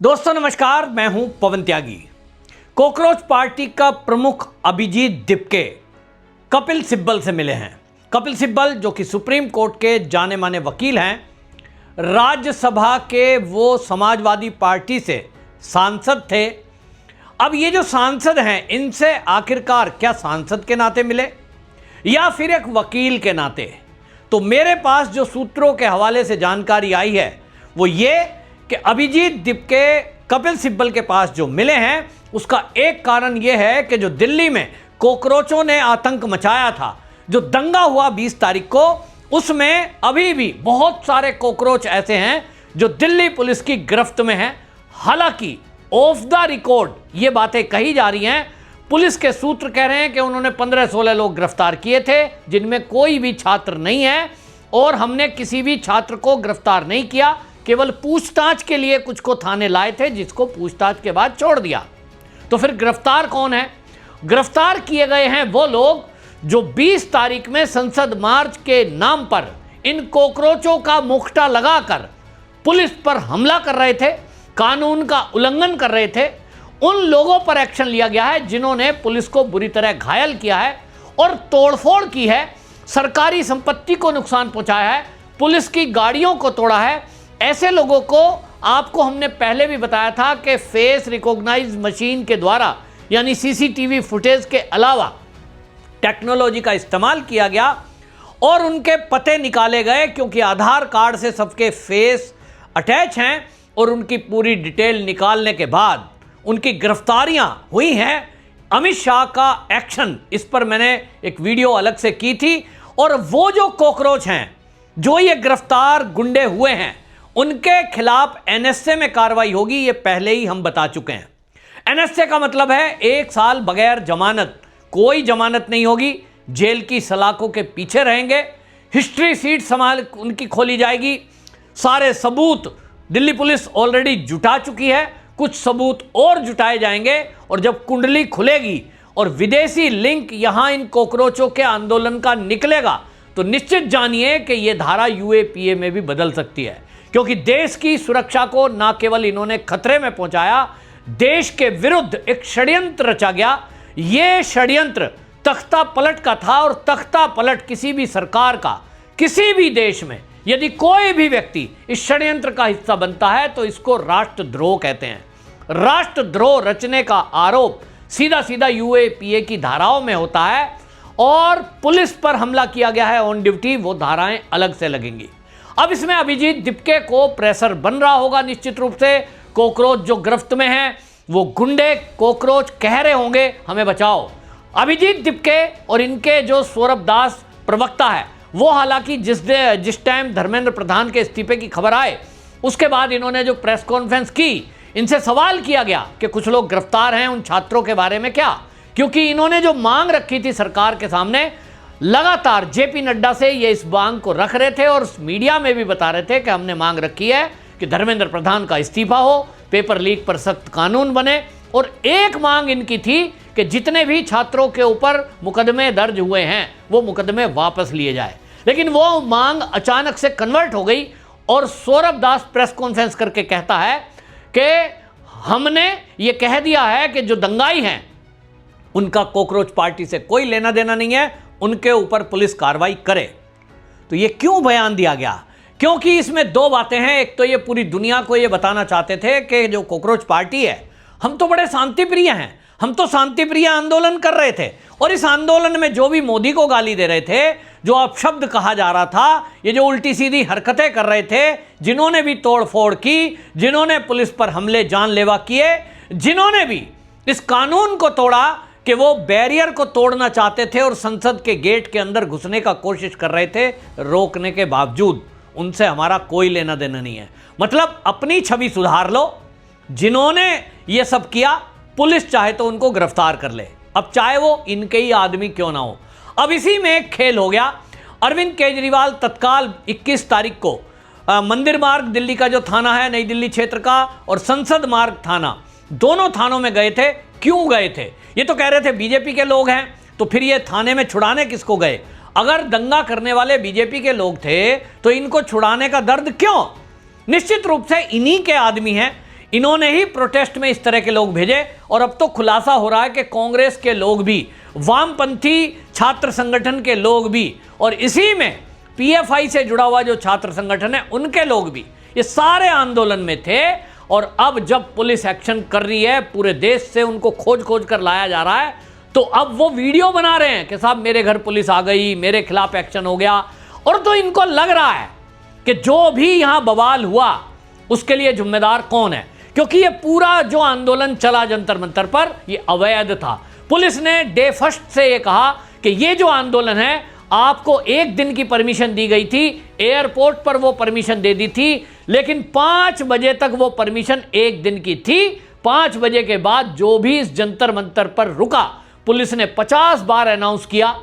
दोस्तों नमस्कार, मैं हूं पवन त्यागी। कॉकरोच पार्टी का प्रमुख अभिजीत दिपके कपिल सिब्बल से मिले हैं। कपिल सिब्बल जो कि सुप्रीम कोर्ट के जाने माने वकील हैं, राज्यसभा के वो समाजवादी पार्टी से सांसद थे। अब ये जो सांसद हैं, इनसे आखिरकार क्या सांसद के नाते मिले या फिर एक वकील के नाते? तो मेरे पास जो सूत्रों के हवाले से जानकारी आई है वो ये कि अभिजीत दिपके कपिल सिब्बल के पास जो मिले हैं, उसका एक कारण यह है कि जो दिल्ली में कॉकरोचों ने आतंक मचाया था, जो दंगा हुआ 20 तारीख को, उसमें अभी भी बहुत सारे कॉकरोच ऐसे हैं जो दिल्ली पुलिस की गिरफ्त में हैं। हालांकि ऑफ द रिकॉर्ड ये बातें कही जा रही हैं, पुलिस के सूत्र कह रहे हैं कि उन्होंने 15-16 लोग गिरफ्तार किए थे जिनमें कोई भी छात्र नहीं है और हमने किसी भी छात्र को गिरफ्तार नहीं किया, केवल पूछताछ के लिए कुछ को थाने लाए थे जिसको पूछताछ के बाद छोड़ दिया। तो फिर गिरफ्तार कौन है? गिरफ्तार किए गए हैं वो लोग जो 20 तारीख में संसद मार्च के नाम पर इन कॉकरोचों का मुखटा लगाकर पुलिस पर हमला कर रहे थे, कानून का उल्लंघन कर रहे थे। उन लोगों पर एक्शन लिया गया है जिन्होंने पुलिस को बुरी तरह घायल किया है और तोड़फोड़ की है, सरकारी संपत्ति को नुकसान पहुंचाया है, पुलिस की गाड़ियों को तोड़ा है। ऐसे लोगों को आपको हमने पहले भी बताया था कि फेस रिकॉग्नाइज मशीन के द्वारा, यानी सीसीटीवी फुटेज के अलावा टेक्नोलॉजी का इस्तेमाल किया गया और उनके पते निकाले गए, क्योंकि आधार कार्ड से सबके फेस अटैच हैं और उनकी पूरी डिटेल निकालने के बाद उनकी गिरफ्तारियां हुई हैं। अमित शाह का एक्शन, इस पर मैंने एक वीडियो अलग से की थी। और वो जो कॉकरोच हैं, जो ये गिरफ्तार गुंडे हुए हैं, उनके खिलाफ एनएसए में कार्रवाई होगी, ये पहले ही हम बता चुके हैं। एनएसए का मतलब है 1 साल बगैर जमानत, कोई जमानत नहीं होगी, जेल की सलाखों के पीछे रहेंगे, हिस्ट्री सीट संभाल उनकी खोली जाएगी। सारे सबूत दिल्ली पुलिस ऑलरेडी जुटा चुकी है, कुछ सबूत और जुटाए जाएंगे और जब कुंडली खुलेगी और विदेशी लिंक यहां इन कॉकरोचों के आंदोलन का निकलेगा तो निश्चित जानिए कि यह धारा यूएपीए में भी बदल सकती है, क्योंकि देश की सुरक्षा को न केवल इन्होंने खतरे में पहुंचाया, देश के विरुद्ध एक षड्यंत्र रचा गया। यह षड्यंत्र तख्ता पलट का था और तख्ता पलट किसी भी सरकार का, किसी भी देश में यदि कोई भी व्यक्ति इस षड्यंत्र का हिस्सा बनता है तो इसको राष्ट्रद्रोह कहते हैं। राष्ट्रद्रोह रचने का आरोप सीधा सीधा यूएपीए की धाराओं में होता है और पुलिस पर हमला किया गया है ऑन ड्यूटी, वो धाराएं अलग से लगेंगी। अब इसमें अभिजीत दिपके को प्रेशर बन रहा होगा निश्चित रूप से। कॉकरोच जो गिरफ्त में हैं, वो गुंडे कॉकरोच कह रहे होंगे हमें बचाओ। अभिजीत दिपके और इनके जो सौरभ दास प्रवक्ता है, वो हालांकि जिस टाइम धर्मेंद्र प्रधान के इस्तीफे की खबर आए उसके बाद इन्होंने जो प्रेस कॉन्फ्रेंस की, इनसे सवाल किया गया कि कुछ लोग गिरफ्तार हैं, उन छात्रों के बारे में क्या? क्योंकि इन्होंने जो मांग रखी थी सरकार के सामने, लगातार जेपी नड्डा से ये इस मांग को रख रहे थे और मीडिया में भी बता रहे थे कि हमने मांग रखी है कि धर्मेंद्र प्रधान का इस्तीफा हो, पेपर लीक पर सख्त कानून बने। और एक मांग इनकी थी कि जितने भी छात्रों के ऊपर मुकदमे दर्ज हुए हैं वो मुकदमे वापस लिए जाए। लेकिन वो मांग अचानक से कन्वर्ट हो गई और सौरभ दास प्रेस कॉन्फ्रेंस करके कहता है कि हमने ये कह दिया है कि जो दंगाई हैं उनका कॉकरोच पार्टी से कोई लेना देना नहीं है, उनके ऊपर पुलिस कार्रवाई करे। तो ये क्यों बयान दिया गया? क्योंकि इसमें 2 बातें हैं। एक तो ये पूरी दुनिया को ये बताना चाहते थे कि जो कॉकरोच पार्टी है, हम तो बड़े शांतिप्रिय हैं, हम तो शांतिप्रिय आंदोलन कर रहे थे और इस आंदोलन में जो भी मोदी को गाली दे रहे थे, जो अपशब्द कहा जा रहा था, ये जो उल्टी सीधी हरकतें कर रहे थे, जिन्होंने भी तोड़फोड़ की, जिन्होंने पुलिस पर हमले जानलेवा किए, जिन्होंने भी इस कानून को तोड़ा कि वो बैरियर को तोड़ना चाहते थे और संसद के गेट के अंदर घुसने का कोशिश कर रहे थे, रोकने के बावजूद, उनसे हमारा कोई लेना देना नहीं है। मतलब अपनी छवि सुधार लो। जिन्होंने ये सब किया, पुलिस चाहे तो उनको गिरफ्तार कर ले, अब चाहे वो इनके ही आदमी क्यों ना हो। अब इसी में एक खेल हो गया। अरविंद केजरीवाल तत्काल 21 तारीख को मंदिर मार्ग दिल्ली का जो थाना है नई दिल्ली क्षेत्र का और संसद मार्ग थाना, दोनों थानों में गए थे। क्यों गए थे? ये तो कह रहे थे बीजेपी के लोग हैं, तो फिर ये थाने में छुड़ाने किसको गए? अगर दंगा करने वाले बीजेपी के लोग थे तो इनको छुड़ाने का दर्द क्यों? निश्चित रूप से इन्हीं के आदमी हैं, इन्होंने ही प्रोटेस्ट में इस तरह के लोग भेजे। और अब तो खुलासा हो रहा है कि कांग्रेस के लोग भी, वामपंथी छात्र संगठन के लोग भी, और इसी में पीएफआई से जुड़ा हुआ जो छात्र संगठन है उनके लोग भी, ये सारे आंदोलन में थे। और अब जब पुलिस एक्शन कर रही है, पूरे देश से उनको खोज खोज कर लाया जा रहा है, तो अब वो वीडियो बना रहे हैं कि साहब मेरे घर पुलिस आ गई, मेरे खिलाफ एक्शन हो गया। और तो इनको लग रहा है कि जो भी यहां बवाल हुआ उसके लिए जिम्मेदार कौन है, क्योंकि ये पूरा जो आंदोलन चला जंतर मंतर पर, ये अवैध था। पुलिस ने डे फर्स्ट से ये कहा कि ये जो आंदोलन है, आपको 1 दिन की परमिशन दी गई थी, एयरपोर्ट पर वो परमिशन दे दी थी, लेकिन 5 बजे तक वो परमिशन 1 दिन की थी। 5 बजे के बाद जो भी इस जंतर मंतर पर रुका, पुलिस ने 50 बार अनाउंस किया।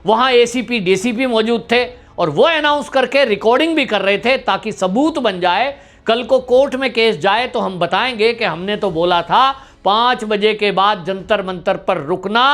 वहां एसीपी डीसीपी मौजूद थे और वो अनाउंस करके रिकॉर्डिंग भी कर रहे थे ताकि सबूत बन जाए। कल को कोर्ट में केस जाए तो हम बताएंगे कि हमने तो बोला था 5 बजे के बाद जंतर मंतर पर रुकना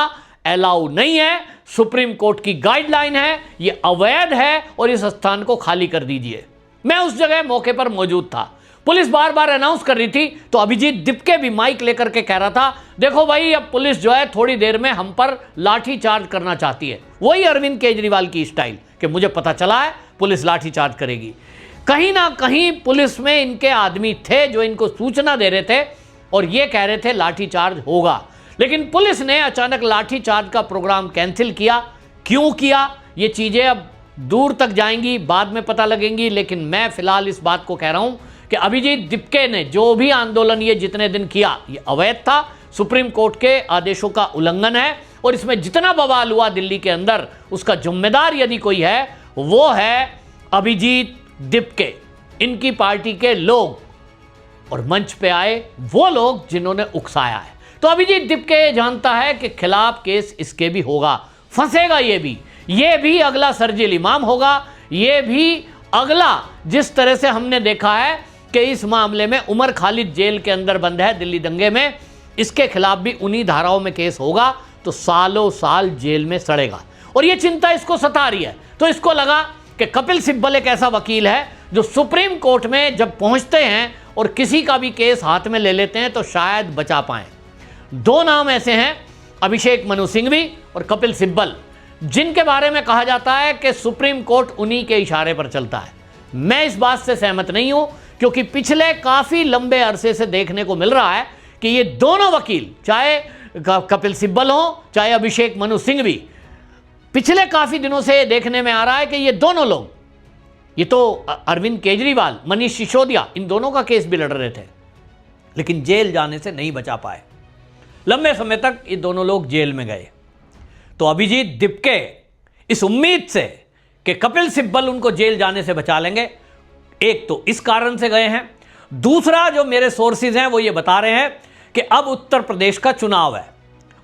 अलाउ नहीं है, सुप्रीम कोर्ट की गाइडलाइन है, ये अवैध है और इस स्थान को खाली कर दीजिए। मैं उस जगह मौके पर मौजूद था। पुलिस बार बार अनाउंस कर रही थी, तो अभिजीत दिपके भी माइक लेकर के कह रहा था, देखो भाई अब पुलिस जो है थोड़ी देर में हम पर लाठी चार्ज करना चाहती है। वही अरविंद केजरीवाल की स्टाइल कि मुझे पता चला है पुलिस लाठी चार्ज करेगी। कहीं ना कहीं पुलिस में इनके आदमी थे जो इनको सूचना दे रहे थे और ये कह रहे थे लाठी चार्ज होगा, लेकिन पुलिस ने अचानक लाठी चार्ज का प्रोग्राम कैंसिल किया। क्यों किया, ये चीजें अब दूर तक जाएंगी, बाद में पता लगेंगी। लेकिन मैं फिलहाल इस बात को कह रहा हूं कि अभिजीत दिपके ने जो भी आंदोलन ये जितने दिन किया, ये अवैध था, सुप्रीम कोर्ट के आदेशों का उल्लंघन है। और इसमें जितना बवाल हुआ दिल्ली के अंदर, उसका जिम्मेदार यदि कोई है, वो है अभिजीत दिपके, इनकी पार्टी के लोग, और मंच पे आए वो लोग जिन्होंने उकसाया है। तो अभिजीत दिपके जानता है कि खिलाफ केस इसके भी होगा, फंसेगा ये भी अगला सर्जिल इमाम होगा। ये भी अगला, जिस तरह से हमने देखा है कि इस मामले में उमर खालिद जेल के अंदर बंद है दिल्ली दंगे में, इसके खिलाफ भी उन्हीं धाराओं में केस होगा, तो सालों साल जेल में सड़ेगा। और ये चिंता इसको सता रही है। तो इसको लगा कि कपिल सिब्बल एक ऐसा वकील है जो सुप्रीम कोर्ट में जब पहुंचते हैं और किसी का भी केस हाथ में ले लेते हैं तो शायद बचा पाएं। 2 नाम ऐसे हैं, अभिषेक मनु सिंघवी और कपिल सिब्बल, जिनके बारे में कहा जाता है कि सुप्रीम कोर्ट उन्हीं के इशारे पर चलता है। मैं इस बात से सहमत नहीं हूं, क्योंकि पिछले काफी लंबे अरसे से देखने को मिल रहा है कि ये दोनों वकील, चाहे कपिल सिब्बल हो चाहे अभिषेक मनु सिंघवी, पिछले काफी दिनों से देखने में आ रहा है कि ये दोनों लोग, ये तो अरविंद केजरीवाल, मनीष सिसोदिया, इन दोनों का केस भी लड़ रहे थे, लेकिन जेल जाने से नहीं बचा पाए। लंबे समय तक ये दोनों लोग जेल में गए। तो अभिजीत दिपके इस उम्मीद से कि कपिल सिब्बल उनको जेल जाने से बचा लेंगे, एक तो इस कारण से गए हैं। दूसरा, जो मेरे सोर्सेज हैं वो ये बता रहे हैं कि अब उत्तर प्रदेश का चुनाव है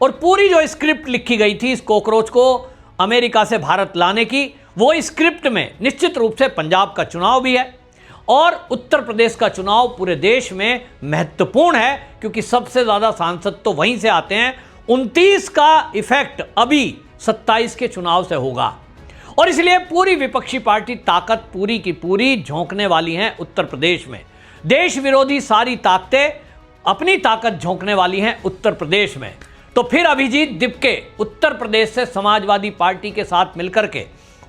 और पूरी जो स्क्रिप्ट लिखी गई थी इस कॉकरोच को अमेरिका से भारत लाने की, वो स्क्रिप्ट में निश्चित रूप से पंजाब का चुनाव भी है और उत्तर प्रदेश का चुनाव पूरे देश में महत्वपूर्ण है, क्योंकि सबसे ज्यादा सांसद तो वहीं से आते हैं। 29 का इफेक्ट अभी 27 के चुनाव से होगा और इसलिए पूरी विपक्षी पार्टी ताकत पूरी की पूरी झोंकने वाली हैं उत्तर प्रदेश में। देश विरोधी सारी ताकतें अपनी ताकत झोंकने वाली हैं उत्तर प्रदेश में। तो फिर अभिजीत दिपके उत्तर प्रदेश से समाजवादी पार्टी के साथ मिलकर के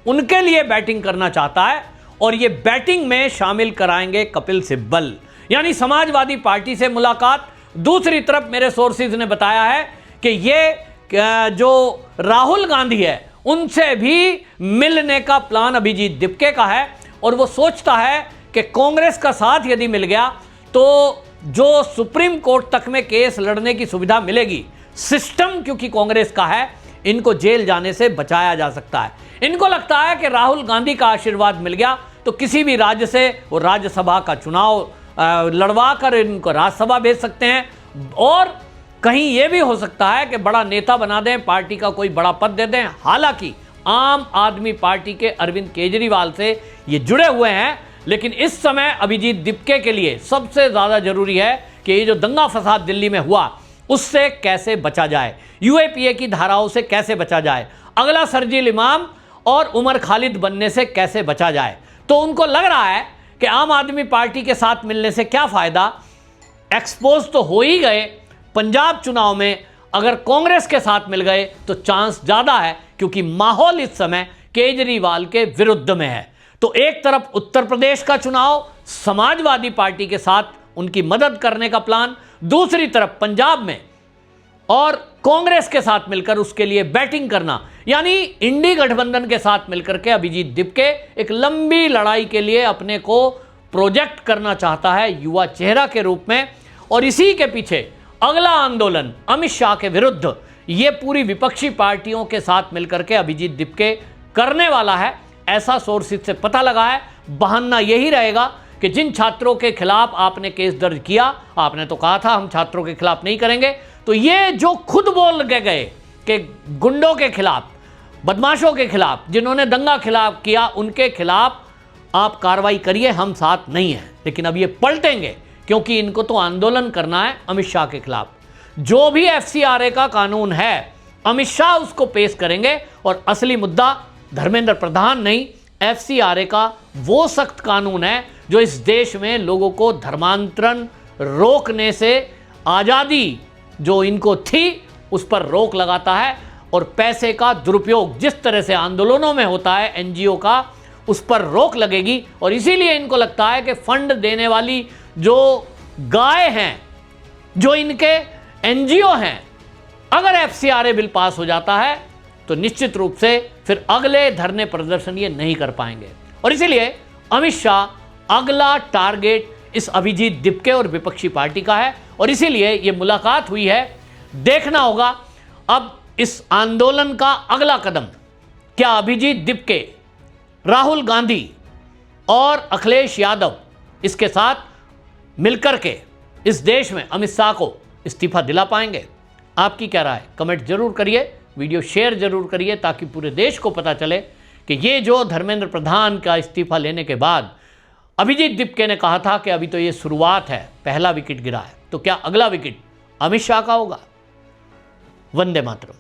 उनके लिए बैटिंग करना चाहता है और ये बैटिंग में शामिल कराएंगे कपिल सिब्बल, यानी समाजवादी पार्टी से मुलाकात। दूसरी तरफ मेरे सोर्सेज ने बताया है कि ये जो राहुल गांधी है उनसे भी मिलने का प्लान अभिजीत दिपके का है और वो सोचता है कि कांग्रेस का साथ यदि मिल गया तो जो सुप्रीम कोर्ट तक में केस लड़ने की सुविधा मिलेगी, सिस्टम क्योंकि कांग्रेस का है, इनको जेल जाने से बचाया जा सकता है। इनको लगता है कि राहुल गांधी का आशीर्वाद मिल गया तो किसी भी राज्य से वो राज्यसभा का चुनाव लड़वा कर इनको राज्यसभा भेज सकते हैं और कहीं यह भी हो सकता है कि बड़ा नेता बना दें, पार्टी का कोई बड़ा पद दे दें। हालांकि आम आदमी पार्टी के अरविंद केजरीवाल से ये जुड़े हुए हैं, लेकिन इस समय अभिजीत दिपके के लिए सबसे ज़्यादा जरूरी है कि ये जो दंगा फसाद दिल्ली में हुआ उससे कैसे बचा जाए, यूएपीए की धाराओं से कैसे बचा जाए, अगला सर्जिल इमाम और उमर खालिद बनने से कैसे बचा जाए। तो उनको लग रहा है कि आम आदमी पार्टी के साथ मिलने से क्या फ़ायदा, एक्सपोज तो हो ही गए, पंजाब चुनाव में अगर कांग्रेस के साथ मिल गए तो चांस ज्यादा है, क्योंकि माहौल इस समय केजरीवाल के विरुद्ध में है। तो एक तरफ उत्तर प्रदेश का चुनाव, समाजवादी पार्टी के साथ उनकी मदद करने का प्लान, दूसरी तरफ पंजाब में और कांग्रेस के साथ मिलकर उसके लिए बैटिंग करना, यानी इंडी गठबंधन के साथ मिलकर के अभिजीत दिपके एक लंबी लड़ाई के लिए अपने को प्रोजेक्ट करना चाहता है युवा चेहरा के रूप में। और इसी के पीछे अगला आंदोलन अमित शाह के विरुद्ध ये पूरी विपक्षी पार्टियों के साथ मिलकर के अभिजीत दिपके करने वाला है, ऐसा सोर्सेज से पता लगा है। बहाना यही रहेगा कि जिन छात्रों के खिलाफ आपने केस दर्ज किया, आपने तो कहा था हम छात्रों के खिलाफ नहीं करेंगे, तो ये जो खुद बोल के गए कि गुंडों के खिलाफ, बदमाशों के खिलाफ, जिन्होंने दंगा खिलाफ किया, उनके खिलाफ आप कार्रवाई करिए, हम साथ नहीं हैं। लेकिन अब ये पलटेंगे, क्योंकि इनको तो आंदोलन करना है अमित शाह के खिलाफ। जो भी FCRA का कानून है अमित शाह उसको पेश करेंगे, और असली मुद्दा धर्मेंद्र प्रधान नहीं, FCRA का वो सख्त कानून है जो इस देश में लोगों को धर्मांतरण रोकने से, आज़ादी जो इनको थी उस पर रोक लगाता है, और पैसे का दुरुपयोग जिस तरह से आंदोलनों में होता है NGO का, उस पर रोक लगेगी। और इसीलिए इनको लगता है कि फंड देने वाली जो गाय हैं, जो इनके NGO हैं, अगर FCRA बिल पास हो जाता है तो निश्चित रूप से फिर अगले धरने प्रदर्शन ये नहीं कर पाएंगे। और इसीलिए अमित शाह अगला टारगेट इस अभिजीत दिपके और विपक्षी पार्टी का है, और इसीलिए ये मुलाकात हुई है। देखना होगा अब इस आंदोलन का अगला कदम, क्या अभिजीत दिपके, राहुल गांधी और अखिलेश यादव इसके साथ मिलकर के इस देश में अमित शाह को इस्तीफा दिला पाएंगे? आपकी क्या राय, कमेंट जरूर करिए, वीडियो शेयर जरूर करिए, ताकि पूरे देश को पता चले कि ये जो धर्मेंद्र प्रधान का इस्तीफा लेने के बाद अभिजीत दिपके ने कहा था कि अभी तो ये शुरुआत है, पहला विकेट गिरा है, तो क्या अगला विकेट अमित शाह का होगा? वंदे मातरम।